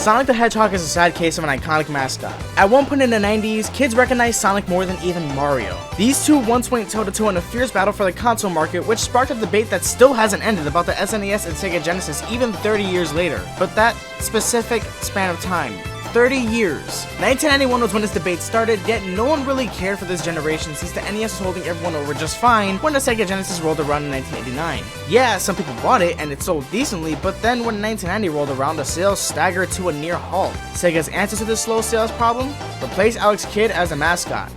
Sonic the Hedgehog is a sad case of an iconic mascot. At one point in the 90s, kids recognized Sonic more than even Mario. These two once went toe-to-toe in a fierce battle for the console market, which sparked a debate that still hasn't ended about the SNES and Sega Genesis even 30 years later. But that specific span of time, 30 years. 1991 was when this debate started, yet no one really cared for this generation since the NES was holding everyone over just fine when the Sega Genesis rolled around in 1989. Yeah, some people bought it and it sold decently, but then when 1990 rolled around, the sales staggered to a near halt. Sega's answer to this slow sales problem? Replace Alex Kidd as a mascot.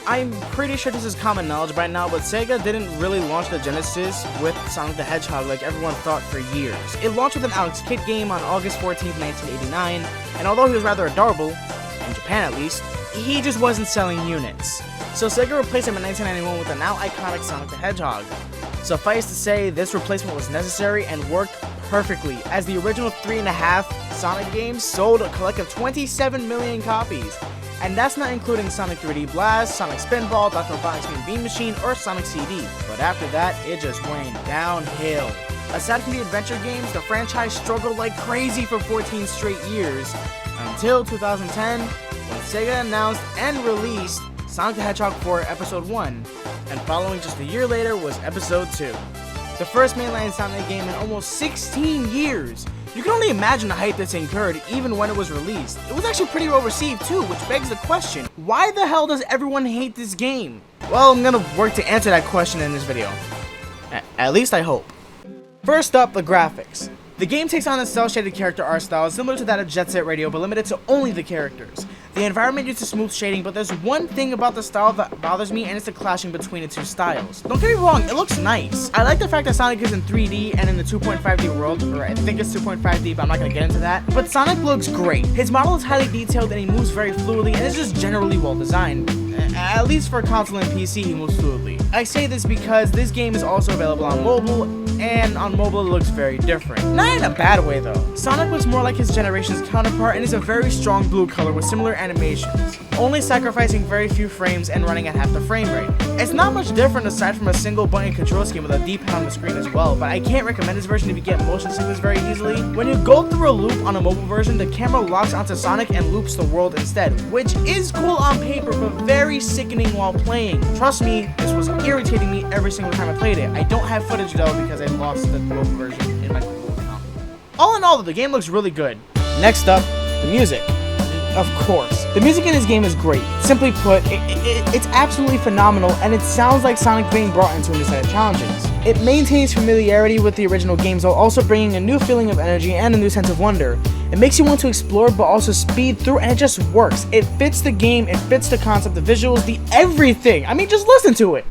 I'm pretty sure this is common knowledge by now, but Sega didn't really launch the Genesis with Sonic the Hedgehog like everyone thought for years. It launched with an Alex Kidd game on August 14, 1989, and although he was rather adorable, in Japan at least, he just wasn't selling units. So Sega replaced him in 1991 with the now iconic Sonic the Hedgehog. Suffice to say, this replacement was necessary and worked perfectly, as the original 3.5 Sonic games sold a collective 27 million copies. And that's not including Sonic 3D Blast, Sonic Spinball, Dr. Robotnik's Mean Bean Machine, or Sonic CD. But after that, it just went downhill. Aside from the adventure games, the franchise struggled like crazy for 14 straight years, until 2010, when Sega announced and released Sonic the Hedgehog 4 Episode 1, and following just a year later was Episode 2. The first mainline Sonic game in almost 16 years. You can only imagine the hype this incurred even when it was released. It was actually pretty well received too, which begs the question, why the hell does everyone hate this game? Well, I'm gonna work to answer that question in this video. At least I hope. First up, the graphics. The game takes on a cel-shaded character art style similar to that of Jet Set Radio, but limited to only the characters. The environment uses smooth shading, but there's one thing about the style that bothers me, and it's the clashing between the two styles. Don't get me wrong, it looks nice. I like the fact that Sonic is in 3D and in the 2.5D world, or I think it's 2.5D, but I'm not gonna get into that. But Sonic looks great. His model is highly detailed and he moves very fluidly, and is just generally well designed. At least for console and PC, he moves fluidly. I say this because this game is also available on mobile, and on mobile it looks very different. Not in a bad way though. Sonic looks more like his generation's counterpart and is a very strong blue color with similar animations, only sacrificing very few frames and running at half the frame rate. It's not much different aside from a single button control scheme with a D-pad on the screen as well, but I can't recommend this version if you get motion sickness very easily. When you go through a loop on a mobile version, the camera locks onto Sonic and loops the world instead, which is cool on paper but very sickening while playing. Trust me, this was irritating me every single time I played it. I don't have footage though because I lost the mobile version in my Google account. All in all, the game looks really good. Next up, the music. Of course. The music in this game is great. Simply put, it's absolutely phenomenal, and it sounds like Sonic being brought into a new set of challenges. It maintains familiarity with the original games while also bringing a new feeling of energy and a new sense of wonder. It makes you want to explore but also speed through, and it just works. It fits the game, it fits the concept, the visuals, the everything. I mean, just listen to it.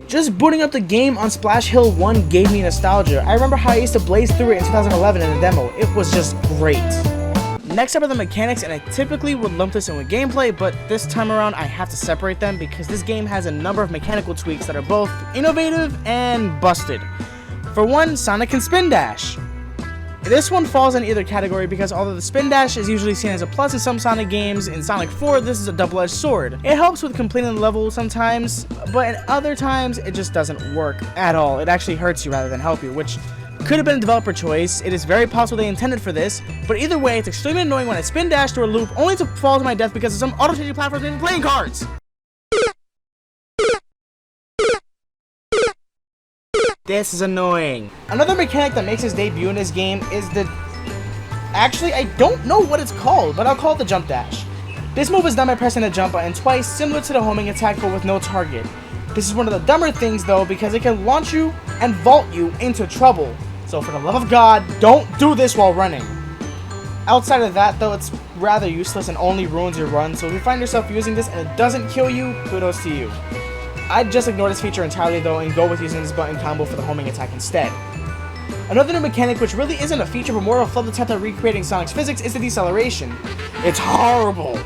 Just booting up the game on Splash Hill 1 gave me nostalgia. I remember how I used to blaze through it in 2011 in the demo. It was just great. Next up are the mechanics, and I typically would lump this in with gameplay, but this time around I have to separate them because this game has a number of mechanical tweaks that are both innovative and busted. For one, Sonic can spin dash. This one falls in either category because although the spin dash is usually seen as a plus in some Sonic games, in Sonic 4 this is a double-edged sword. It helps with completing the level sometimes, but at other times it just doesn't work at all. It actually hurts you rather than help you, which could have been a developer choice, it is very possible they intended for this, but either way, it's extremely annoying when I spin dash through a loop only to fall to my death because of some auto-changing platforms in playing cards! This is annoying. Another mechanic that makes its debut in this game is the... Actually, I don't know what it's called, but I'll call it the jump dash. This move is done by pressing the jump button twice, similar to the homing attack but with no target. This is one of the dumber things though, because it can launch you and vault you into trouble. So for the love of God, don't do this while running. Outside of that though, it's rather useless and only ruins your run, so if you find yourself using this and it doesn't kill you, kudos to you. I'd just ignore this feature entirely though and go with using this button combo for the homing attack instead. Another new mechanic, which really isn't a feature but more of a flubbed attempt at recreating Sonic's physics, is the deceleration. It's horrible!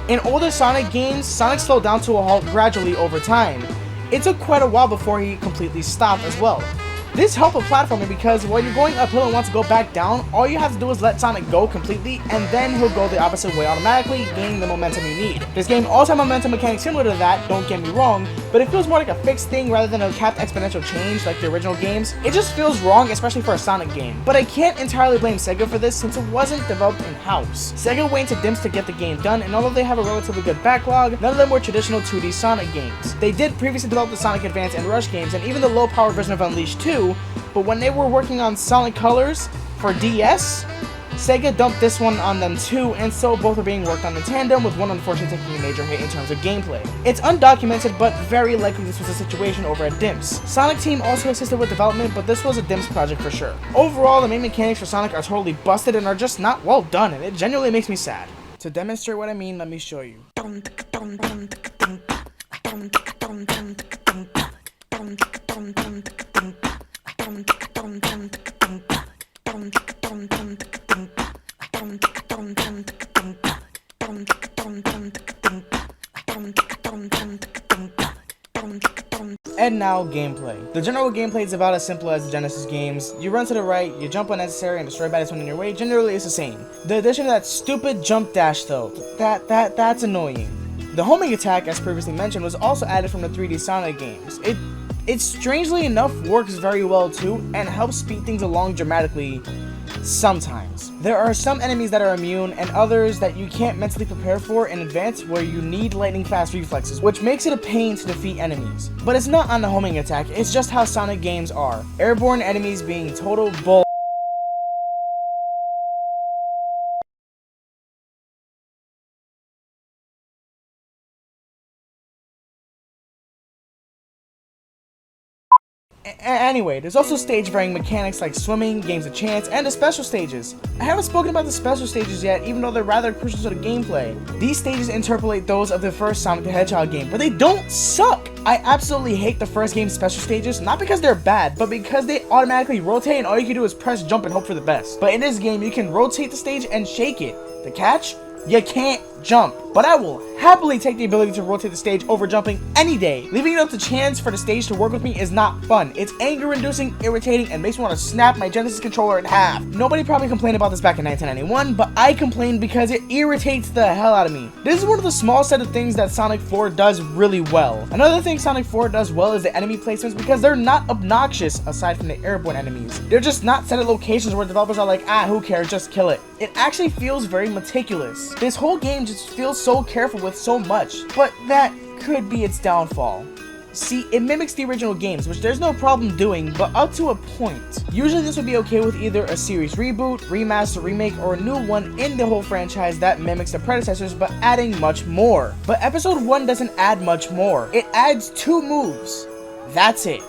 In older Sonic games, Sonic slowed down to a halt gradually over time. It took quite a while before he completely stopped as well. This helped with platforming because when you're going uphill and want to go back down, all you have to do is let Sonic go completely and then he'll go the opposite way automatically, gaining the momentum you need. This game also has momentum mechanics similar to that, don't get me wrong, but it feels more like a fixed thing rather than a capped exponential change like the original games. It just feels wrong, especially for a Sonic game. But I can't entirely blame Sega for this since it wasn't developed in-house. Sega waited to dimps to get the game done, and although they have a relatively good backlog, none of them were traditional 2D Sonic games. They did previously develop the Sonic Advance and Rush games, and even the low-powered version of Unleashed 2, but when they were working on Sonic Colors for DS, Sega dumped this one on them too, and so both are being worked on in tandem, with one unfortunately taking a major hit in terms of gameplay. It's undocumented, but very likely this was a situation over at DIMPS. Sonic Team also assisted with development, but this was a DIMPS project for sure. Overall, the main mechanics for Sonic are totally busted and are just not well done, and it genuinely makes me sad. To demonstrate what I mean, let me show you. And now, gameplay. The general gameplay is about as simple as the Genesis games. You run to the right, you jump when necessary, and destroy bad in your way. Generally, it's the same. The addition of that stupid jump dash, though, that's annoying. The homing attack, as previously mentioned, was also added from the 3D Sonic games. It strangely enough works very well too, and helps speed things along dramatically sometimes. There are some enemies that are immune, and others that you can't mentally prepare for in advance where you need lightning fast reflexes, which makes it a pain to defeat enemies. But it's not on the homing attack, it's just how Sonic games are. Airborne enemies being total bull. Anyway, there's also stage varying mechanics like swimming, games of chance, and the special stages. I haven't spoken about the special stages yet, even though they're rather crucial to the gameplay. These stages interpolate those of the first Sonic the Hedgehog game, but they don't suck! I absolutely hate the first game's special stages, not because they're bad, but because they automatically rotate and all you can do is press jump and hope for the best. But in this game, you can rotate the stage and shake it. The catch? You can't jump, but I will happily take the ability to rotate the stage over jumping any day. Leaving it up to chance for the stage to work with me is not fun. It's anger-inducing, irritating, and makes me want to snap my Genesis controller in half. Nobody probably complained about this back in 1991, but I complained because it irritates the hell out of me. This is one of the small set of things that Sonic 4 does really well. Another thing Sonic 4 does well is the enemy placements, because they're not obnoxious aside from the airborne enemies. They're just not set at locations where developers are like, who cares, just kill it. It actually feels very meticulous. This whole game just feels so careful with so much, but that could be its downfall. See, it mimics the original games, which there's no problem doing, but up to a point. Usually this would be okay with either a series reboot, remaster, remake, or a new one in the whole franchise that mimics the predecessors, but adding much more. But episode 1 doesn't add much more. It adds 2 moves. That's it.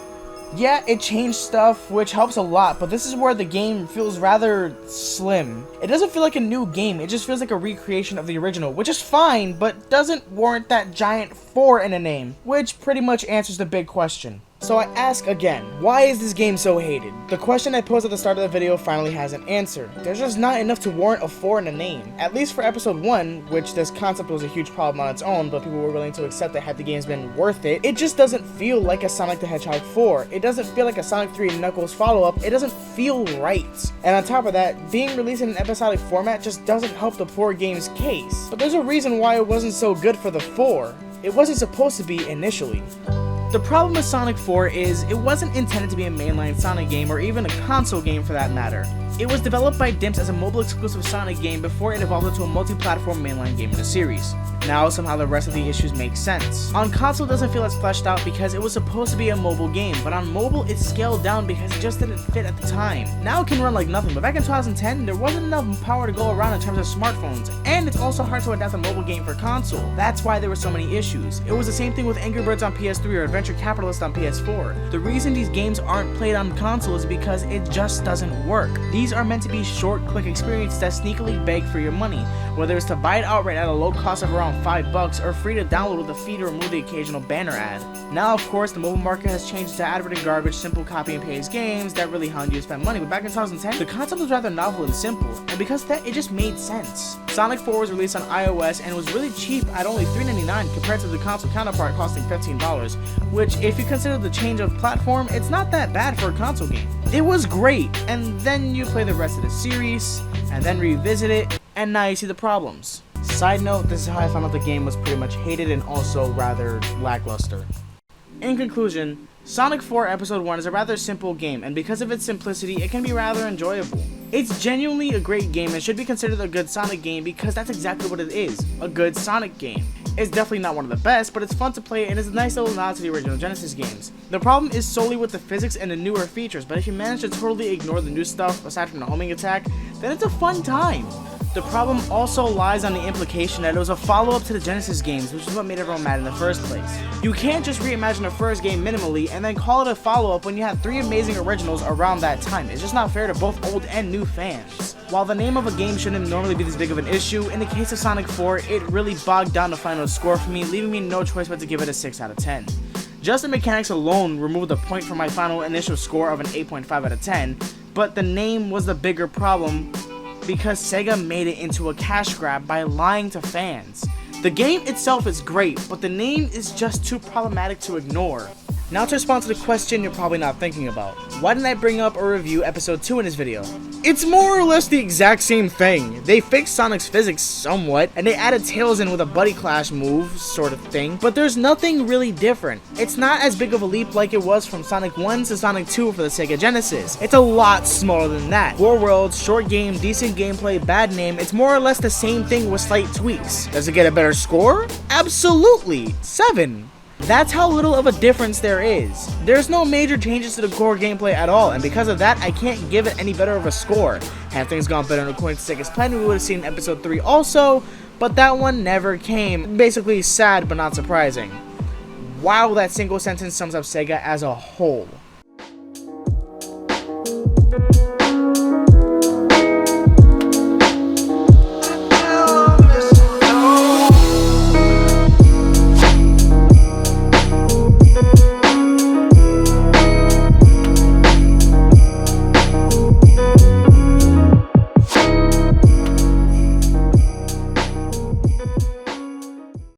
Yeah, it changed stuff, which helps a lot, but this is where the game feels rather slim. It doesn't feel like a new game, it just feels like a recreation of the original, which is fine, but doesn't warrant that giant 4 in a name, which pretty much answers the big question. So I ask again, why is this game so hated? The question I posed at the start of the video finally has an answer. There's just not enough to warrant a 4 in the name. At least for episode 1, which this concept was a huge problem on its own, but people were willing to accept that had the games been worth it, it just doesn't feel like a Sonic the Hedgehog 4. It doesn't feel like a Sonic 3 and Knuckles follow-up. It doesn't feel right. And on top of that, being released in an episodic format just doesn't help the poor game's case. But there's a reason why it wasn't so good for the 4. It wasn't supposed to be initially. The problem with Sonic 4 is it wasn't intended to be a mainline Sonic game or even a console game for that matter. It was developed by Dimps as a mobile exclusive Sonic game before it evolved into a multi-platform mainline game in the series. Now somehow the rest of the issues make sense. On console it doesn't feel as fleshed out because it was supposed to be a mobile game, but on mobile it's scaled down because it just didn't fit at the time. Now it can run like nothing, but back in 2010 there wasn't enough power to go around in terms of smartphones, and it's also hard to adapt a mobile game for console. That's why there were so many issues. It was the same thing with Angry Birds on PS3 or Adventure Capitalist on PS4. The reason these games aren't played on console is because it just doesn't work. These are meant to be short, quick experiences that sneakily beg for your money, whether it's to buy it outright at a low cost of around $5 or free to download with a fee to remove the occasional banner ad. Now of course the mobile market has changed to advertising garbage, simple copy and paste games that really hound you to spend money, but back in 2010 the concept was rather novel and simple, and because of that it just made sense. Sonic 4 was released on iOS and was really cheap at only $3.99 compared to the console counterpart costing $15, which if you consider the change of platform, it's not that bad for a console game. It was great, and then you play the rest of the series, and then revisit it, and now you see the problems. Side note, this is how I found out the game was pretty much hated and also rather lackluster. In conclusion, Sonic 4 Episode 1 is a rather simple game, and because of its simplicity, it can be rather enjoyable. It's genuinely a great game and should be considered a good Sonic game because that's exactly what it is, a good Sonic game. It's definitely not one of the best, but it's fun to play and is a nice little nod to the original Genesis games. The problem is solely with the physics and the newer features, but if you manage to totally ignore the new stuff aside from the homing attack, then it's a fun time. The problem also lies on the implication that it was a follow-up to the Genesis games, which is what made everyone mad in the first place. You can't just reimagine the first game minimally and then call it a follow-up when you had 3 amazing originals around that time. It's just not fair to both old and new fans. While the name of a game shouldn't normally be this big of an issue, in the case of Sonic 4, it really bogged down the final score for me, leaving me no choice but to give it a 6 out of 10. Just the mechanics alone removed a point from my final initial score of an 8.5 out of 10, but the name was the bigger problem because Sega made it into a cash grab by lying to fans. The game itself is great, but the name is just too problematic to ignore. Now to respond to the question you're probably not thinking about. Why didn't I bring up or review episode 2 in this video? It's more or less the exact same thing. They fixed Sonic's physics somewhat, and they added Tails in with a buddy clash move, sort of thing, but there's nothing really different. It's not as big of a leap like it was from Sonic 1 to Sonic 2 for the Sega Genesis. It's a lot smaller than that. 4 worlds, short game, decent gameplay, bad name, it's more or less the same thing with slight tweaks. Does it get a better score? Absolutely! 7. That's how little of a difference there is. There's no major changes to the core gameplay at all, and because of that, I can't give it any better of a score. Had things gone better according to Sega's plan, we would have seen episode 3 also, but that one never came. Basically sad, but not surprising. Wow, that single sentence sums up Sega as a whole.